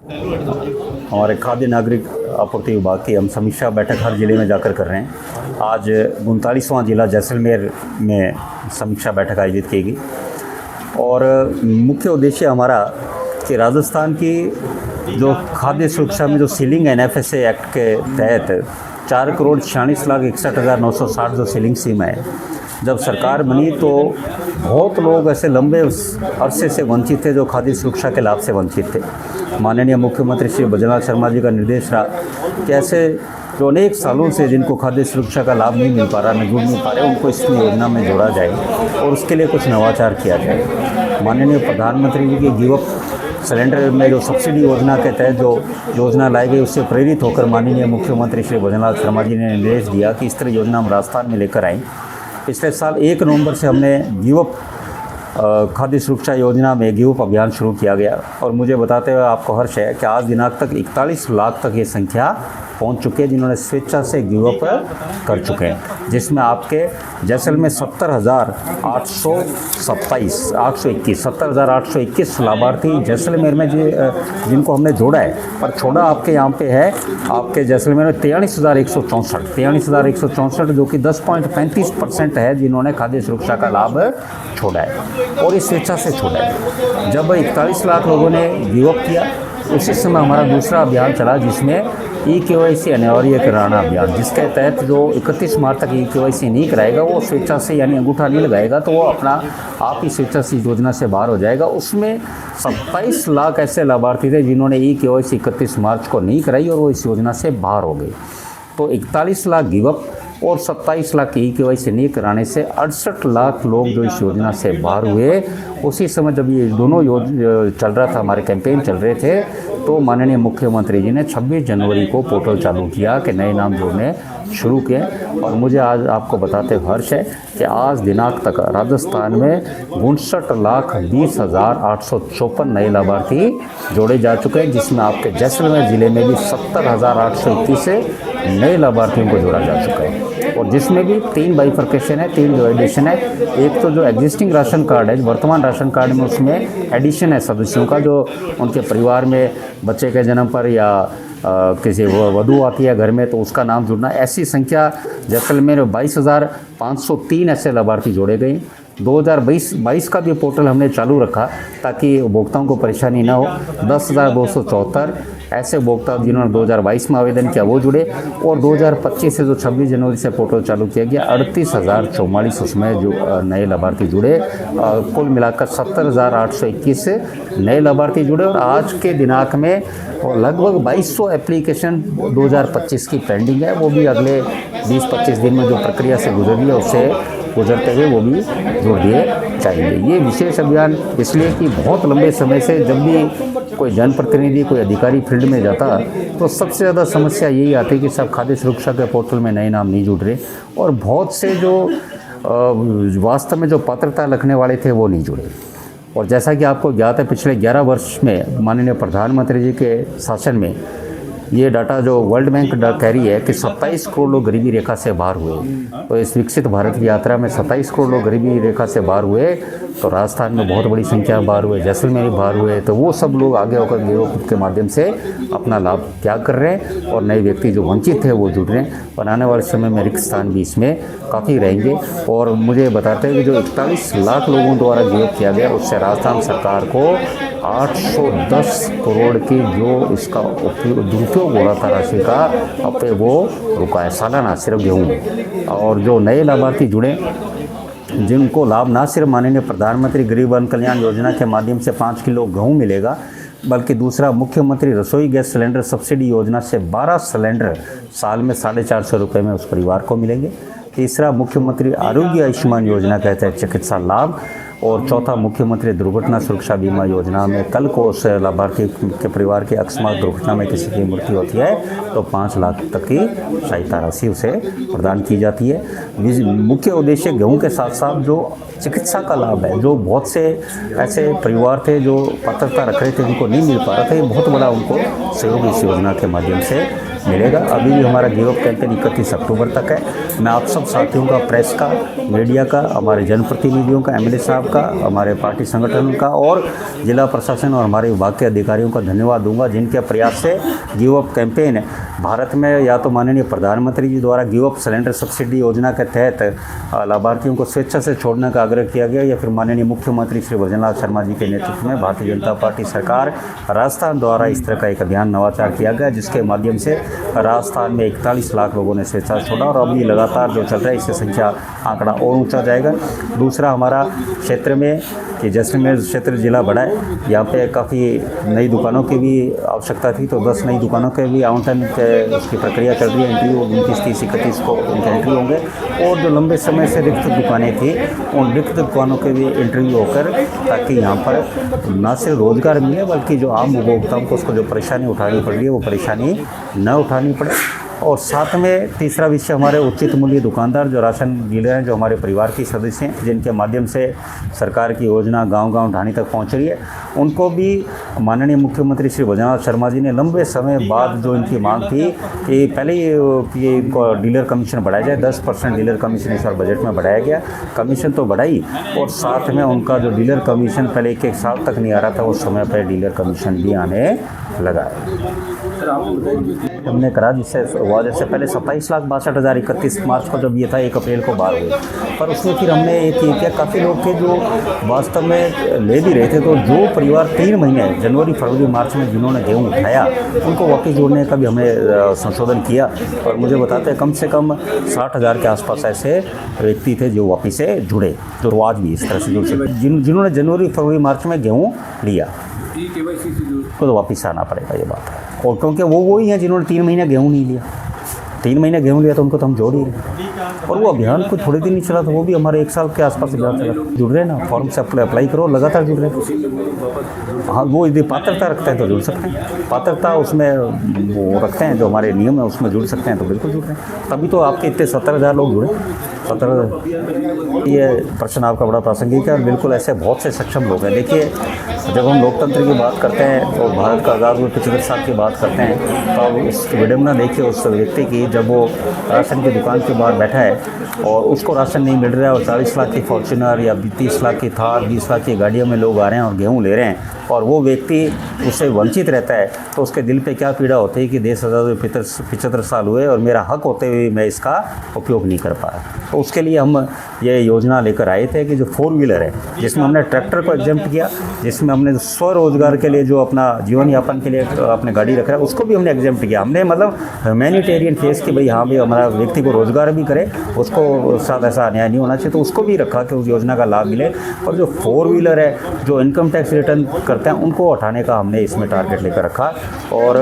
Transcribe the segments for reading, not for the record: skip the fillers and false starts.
हमारे खाद्य नागरिक आपूर्ति विभाग की हम समीक्षा बैठक हर ज़िले में जाकर कर रहे हैं। आज 39वां ज़िला जैसलमेर में समीक्षा बैठक आयोजित की गई और मुख्य उद्देश्य हमारा कि राजस्थान की जो खाद्य सुरक्षा में जो सीलिंग एनएफएसए एक्ट के तहत 4,46,61,960 जो सीलिंग सीमा है, जब सरकार बनी तो बहुत लोग ऐसे लंबे अरसे से वंचित थे जो खाद्य सुरक्षा के लाभ से वंचित थे। माननीय मुख्यमंत्री श्री भजनलाल शर्मा जी का निर्देश रहा कि ऐसे जो अनेक सालों से जिनको खाद्य सुरक्षा का लाभ नहीं मिल पा रहा, न जुड़ नहीं पा रहे, उनको इस योजना में जोड़ा जाए और उसके लिए कुछ नवाचार किया जाए। माननीय प्रधानमंत्री जी की गिव अप सिलेंडर में जो सब्सिडी योजना के तहत जो योजना लाई गई, उससे प्रेरित होकर माननीय मुख्यमंत्री श्री भजनलाल शर्मा जी ने निर्देश दिया कि इस तरह योजना हम राजस्थान में लेकर आएँ। पिछले साल 1 नवंबर से हमने गिव अप खाद्य सुरक्षा योजना में गिव अप अभियान शुरू किया गया और मुझे बताते हुए आपको हर्ष है कि आज दिनांक तक 41 लाख तक ये संख्या पहुंच चुकी है जिन्होंने स्वेच्छा से गिव अप कर चुके हैं, जिसमें आपके जैसलमेर 70,821 लाभार्थी जैसलमेर में जिनको हमने जोड़ा है। पर छोड़ा आपके यहाँ पे है आपके जैसलमेर में 43,164 जो कि 10.35% है जिन्होंने खाद्य सुरक्षा का लाभ छोड़ा है और इस स्वेच्छा से छोड़ा है। जब 41 लाख लोगों ने गिव अप किया, उसी समय हमारा दूसरा अभियान चला जिसमें ई-केवाईसी अनिवार्य कराना अभियान, जिसके तहत जो 31 मार्च तक ई-केवाईसी नहीं कराएगा वो स्वेच्छा से यानी अंगूठा नहीं लगाएगा तो वो अपना आप ही स्वेच्छा से योजना से बाहर हो जाएगा। उसमें 27 लाख ऐसे लाभार्थी थे जिन्होंने ई-केवाईसी 31 मार्च को नहीं कराई और वो इस योजना से बाहर हो गए। तो 41 लाख गिव अप और 27 लाख ई-केवाईसी नहीं कराने से 68 लाख लोग जो इस योजना से बाहर हुए। उसी समय जब ये दोनों चल रहा था, हमारे कैंपेन चल रहे थे, तो माननीय मुख्यमंत्री जी ने 26 जनवरी को पोर्टल चालू किया कि नए नाम जोड़ने शुरू किए और मुझे आज आपको बताते हुए हर्ष है कि आज दिनांक तक राजस्थान में 59,20,854 नए लाभार्थी जोड़े जा चुके हैं, जिसमें आपके जैसलमेर ज़िले में भी 70,821 नए लाभार्थियों को जोड़ा जा चुका है और जिसमें भी 3 बाइफर्केशन है, 3 जो एडिशन है। एक तो जो एग्जिस्टिंग राशन कार्ड है, वर्तमान राशन कार्ड में उसमें एडिशन है सदस्यों का, जो उनके परिवार में बच्चे के जन्म पर या किसी वधू आती है घर में तो उसका नाम जुड़ना। ऐसी संख्या जैसलमेर में 22,503 ऐसे लाभार्थी जोड़े गए। 2022 का भी पोर्टल हमने चालू रखा ताकि उपभोक्ताओं को परेशानी ना हो। 10,274 ऐसे उपभोक्ता जिन्होंने 2022 में आवेदन किया वो जुड़े और 2025 से जो 26 जनवरी से पोर्टल चालू किया गया 38,044 उसमें जो नए लाभार्थी जुड़े। कुल मिलाकर 70,821 नए लाभार्थी जुड़े और आज के दिनांक में लगभग 2200 एप्लीकेशन 2025 की पेंडिंग है। वो भी अगले 20-25 दिन में जो प्रक्रिया से गुजर रही है उससे गुजरते हुए वो भी जोड़ दिए जाएंगे। ये विशेष अभियान इसलिए कि बहुत लंबे समय से जब भी कोई जनप्रतिनिधि कोई अधिकारी फील्ड में जाता तो सबसे ज़्यादा समस्या यही आती कि सब खाद्य सुरक्षा के पोर्टल में नए नाम नहीं जुड़ रहे और बहुत से जो वास्तव में जो पात्रता रखने वाले थे वो नहीं जुड़े। और जैसा कि आपको ज्ञात है पिछले 11 वर्ष में माननीय प्रधानमंत्री जी के शासन में ये डाटा जो वर्ल्ड बैंक कह रही है कि 27 करोड़ लोग गरीबी रेखा से बाहर हुए। तो इस विकसित भारत की यात्रा में 27 करोड़ लोग गरीबी रेखा से बाहर हुए तो राजस्थान में बहुत बड़ी संख्या बाहर हुए, जैसलमेर में बाहर हुए। तो वो सब लोग आगे होकर गिव अप के माध्यम से अपना लाभ त्याग कर रहे हैं और नए व्यक्ति जो वंचित थे वो जुड़ रहे हैं और आने वाले समय में रिक्त स्थान भी इसमें काफ़ी रहेंगे। और मुझे बताते हैं कि जो 41 लाख लोगों द्वारा गिव अप किया गया उससे राजस्थान सरकार को 810 करोड़ की जो इसका दुरुपयोग हो रहा था राशि का अब पे वो रुका है सालाना सिर्फ गेहूँ। और जो नए लाभार्थी जुड़े जिनको लाभ ना सिर्फ माननीय प्रधानमंत्री गरीब कल्याण कल्याण योजना के माध्यम से 5 किलो गेहूँ मिलेगा, बल्कि दूसरा मुख्यमंत्री रसोई गैस सिलेंडर सब्सिडी योजना से 12 सिलेंडर साल में 450 रुपये में उस परिवार को मिलेंगे। तीसरा मुख्यमंत्री आरोग्य आयुष्मान योजना के तहत चिकित्सा लाभ और चौथा मुख्यमंत्री दुर्घटना सुरक्षा बीमा योजना में कल को उस लाभार्थी के परिवार की अकस्मात दुर्घटना में किसी की मृत्यु होती है तो 5 लाख तक की सहायता राशि उसे प्रदान की जाती है। मुख्य उद्देश्य गेहूं के साथ साथ जो चिकित्सा का लाभ है, जो बहुत से ऐसे परिवार थे जो पात्रता रख रहे थे उनको नहीं मिल पा रहा था, ये बहुत बड़ा उनको सहयोग इस योजना के माध्यम से मिलेगा। अभी भी हमारा गिव अप कैंपेन 31 अक्टूबर तक है। मैं आप सब साथियों का, प्रेस का, मीडिया का, हमारे जनप्रतिनिधियों का, एमएलए साहब का, हमारे पार्टी संगठन का और जिला प्रशासन और हमारे विभाग के अधिकारियों का धन्यवाद दूंगा, जिनके प्रयास से गिव अप कैंपेन भारत में या तो माननीय प्रधानमंत्री जी द्वारा गिव अप सिलेंडर सब्सिडी योजना के तहत लाभार्थियों को स्वेच्छा से छोड़ने का आग्रह किया गया, या फिर माननीय मुख्यमंत्री श्री भजनलाल शर्मा जी के नेतृत्व में भारतीय जनता पार्टी सरकार राजस्थान द्वारा इस तरह का एक अभियान नवाचार किया गया, जिसके माध्यम से राजस्थान में 41 लाख लोगों ने स्वेच्छा छोड़ा और अभी लगातार जो चल रहा है इससे संख्या आंकड़ा और ऊंचा जाएगा। दूसरा, हमारा क्षेत्र में कि जैसलमेर क्षेत्र जिला बड़ा है, यहाँ पे काफ़ी नई दुकानों की भी आवश्यकता थी, तो 10 नई दुकानों के भी आवंटन के उसकी प्रक्रिया चल रही है। इंटरव्यू 29, 30, 31 को उनके एंट्री होंगे और जो लंबे समय से रिक्त दुकानें थी उन रिक्त दुकानों के भी इंटरव्यू होकर, ताकि यहाँ पर न सिर्फ रोजगार मिले बल्कि जो आम उपभोक्ताओं को उसको जो परेशानी उठानी पड़ रही है वो परेशानी न उठानी पड़े। और साथ में तीसरा विषय, हमारे उचित मूल्य दुकानदार जो राशन डीलर हैं, जो हमारे परिवार के सदस्य हैं, जिनके माध्यम से सरकार की योजना गांव-गांव ढाणी तक पहुंच रही है, उनको भी माननीय मुख्यमंत्री श्री भजनलाल शर्मा जी ने लंबे समय बाद जो इनकी मांग थी कि पहले ये इनको डीलर कमीशन बढ़ाया जाए, 10% डीलर कमीशन इस बार बजट में बढ़ाया गया। कमीशन तो बढ़ाई और साथ में उनका जो डीलर कमीशन पहले 1-1 साल तक नहीं आ रहा था, उस समय पर डीलर कमीशन भी आने लगा है। हमने करा जिससे हुआ, जैसे पहले 27,62,000 31 मार्च को जब ये था 1 अप्रैल को बाहर हुए, पर उसमें फिर हमने एक ये किया, काफ़ी लोग थे जो वास्तव में ले भी रहे थे, तो जो परिवार 3 महीने जनवरी, फरवरी, मार्च में जिन्होंने गेहूँ उठाया उनको वापस जोड़ने का भी हमने संशोधन किया। और मुझे बताते हैं कम से कम 60,000 के आसपास ऐसे व्यक्ति थे जो वापस से जुड़े, तो आज भी इस तरह से जुड़ सकते, जिन्होंने जनवरी, फरवरी, मार्च में गेहूँ लिया को तो वापस आना पड़ेगा, ये बात है। और क्योंकि वो ही हैं जिन्होंने 3 महीने गेहूँ नहीं लिया, 3 महीने गेहूँ लिया तो उनको तो हम जोड़ ही रहे। और वो अभियान को थोड़े दिन नहीं चला, तो वो भी हमारे 1 साल के आसपास अभियान चला। जुड़ रहे हैं ना, फॉर्म से अप्लाई करो, लगातार जुड़ रहे हैं। हाँ, वो यदि पात्रता रखते हैं तो जुड़ सकते हैं, पात्रता उसमें वो रखते हैं जो हमारे नियम है उसमें जुड़ सकते हैं, तो बिल्कुल जुड़ रहे हैं। तभी तो आपके इतने 17,000 लोग जुड़े। 17, ये प्रश्न आपका बड़ा प्रासंगिक है और बिल्कुल ऐसे बहुत से सक्षम लोग हैं। देखिए, जब हम लोकतंत्र की बात करते हैं तो भारत का आज़ाद हुए 75 साल की बात करते हैं, तो आप उस विडम्बना देखिए उस व्यक्ति की, जब वो राशन की दुकान के बाहर बैठा है और उसको राशन नहीं मिल रहा है और 40 लाख की फॉर्च्यूनर या 30 लाख की थार, 20 लाख की गाड़ियों में लोग आ रहे हैं और गेहूँ ले रहे हैं और वो व्यक्ति उससे वंचित रहता है, तो उसके दिल पे क्या पीड़ा होती है कि देश आज़ाद हुए 75 साल हुए और मेरा हक होते हुए मैं इसका उपयोग नहीं कर पाया। तो उसके लिए हम ये योजना लेकर आए थे कि जो 4 व्हीलर है, जिसमें हमने ट्रैक्टर को एग्जेम्प्ट किया, जिसमें हमने स्वरोजगार के लिए जो अपना जीवन यापन के लिए अपने गाड़ी रख रहा है उसको भी हमने एग्जेम्प्ट किया। हमने मतलब ह्यूमैनिटेरियन फेस कि भाई हाँ भाई हमारा व्यक्ति को रोजगार भी करे, उसको साथ ऐसा अन्याय नहीं होना चाहिए, तो उसको भी रखा कि उस योजना का लाभ मिले। और जो 4 व्हीलर है जो इनकम टैक्स रिटर्न करते हैं उनको हटाने का हमने इसमें टारगेट लेकर रखा और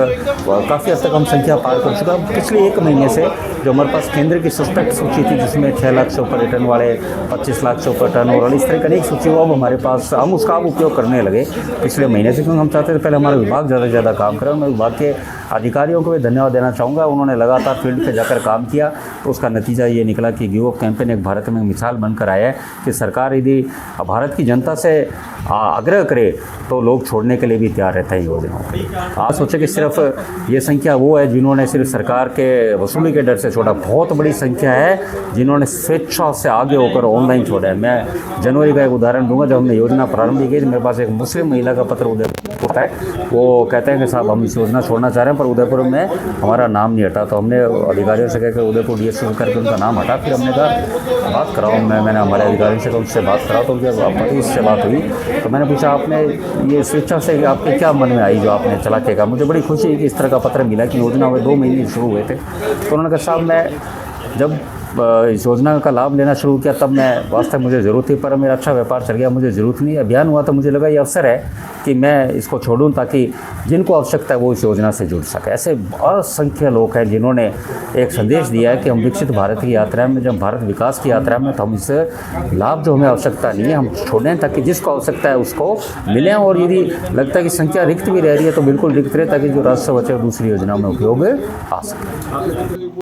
काफ़ी हद तक हम संख्या पार कर चुका। पिछले 1 महीने से जो हमारे पास केंद्र की सस्पेक्ट सूची थी जिसमें 6 लाख से ऊपर रिटर्न वाले, 25 लाख से ऊपर टर्न और इस तरह का एक सूची, वो अब हमारे पास, हम उसका अब उपयोग करने लगे पिछले महीने से, क्योंकि हम चाहते थे पहले हमारा विभाग ज़्यादा से ज़्यादा काम करे। मैं विभाग के अधिकारियों को भी धन्यवाद देना चाहूँगा, उन्होंने लगातार फील्ड पे जाकर काम किया, तो उसका नतीजा ये निकला कि गिव अप कैंपेन एक भारत में मिसाल बनकर आया है कि सरकार यदि भारत की जनता से आग्रह करे तो लोग छोड़ने के लिए भी तैयार रहता है योजनाओं। आप सोचे कि सिर्फ ये संख्या वो है जिन्होंने सिर्फ सरकार के वसूली के डर से छोड़ा, बहुत बड़ी संख्या है जिन्होंने स्वेच्छा से आगे होकर ऑनलाइन छोड़ा है। मैं जनवरी का एक उदाहरण दूंगा, जब हमने योजना प्रारंभ की मेरे पास एक मुस्लिम महिला का पत्र उदयपुर होता है, वो कहते हैं कि साहब हम इस योजना छोड़ना चाह रहे हैं पर उदयपुर में हमारा नाम नहीं हटा, तो हमने अधिकारियों से कहकर उदयपुर DSO करके उनका नाम हटा। फिर हमने कहा बात कराओ, मैंने हमारे अधिकारियों से उनसे बात कराओ, तो जब इससे बात हुई तो मैंने पूछा आपने ये स्वेच्छा से आपके क्या मन में आई जो आपने चला के कहा। मुझे बड़ी खुशी है कि इस तरह का पत्र मिला कि योजना में 2 महीने शुरू हुए थे। तो उन्होंने कहा साहब मैं जब इस योजना का लाभ लेना शुरू किया तब मैं वास्तव मुझे ज़रूरत थी, पर मेरा अच्छा व्यापार चल गया, मुझे ज़रूरत नहीं। अभियान हुआ तो मुझे लगा ये अवसर है कि मैं इसको छोड़ूं ताकि जिनको आवश्यकता है वो इस योजना से जुड़ सके। ऐसे असंख्य लोग हैं जिन्होंने एक संदेश दिया है कि हम विकसित भारत की यात्रा में, जब भारत विकास की यात्रा में, तो हम इस लाभ जो हमें आवश्यकता नहीं है हम छोड़ें ताकि जिसको आवश्यकता है उसको मिलें। और यदि लगता है कि संख्या रिक्त भी रह रही है तो बिल्कुल रिक्त रहे ताकि जो राजस्व बचे दूसरी योजना में उपयोग आ सके।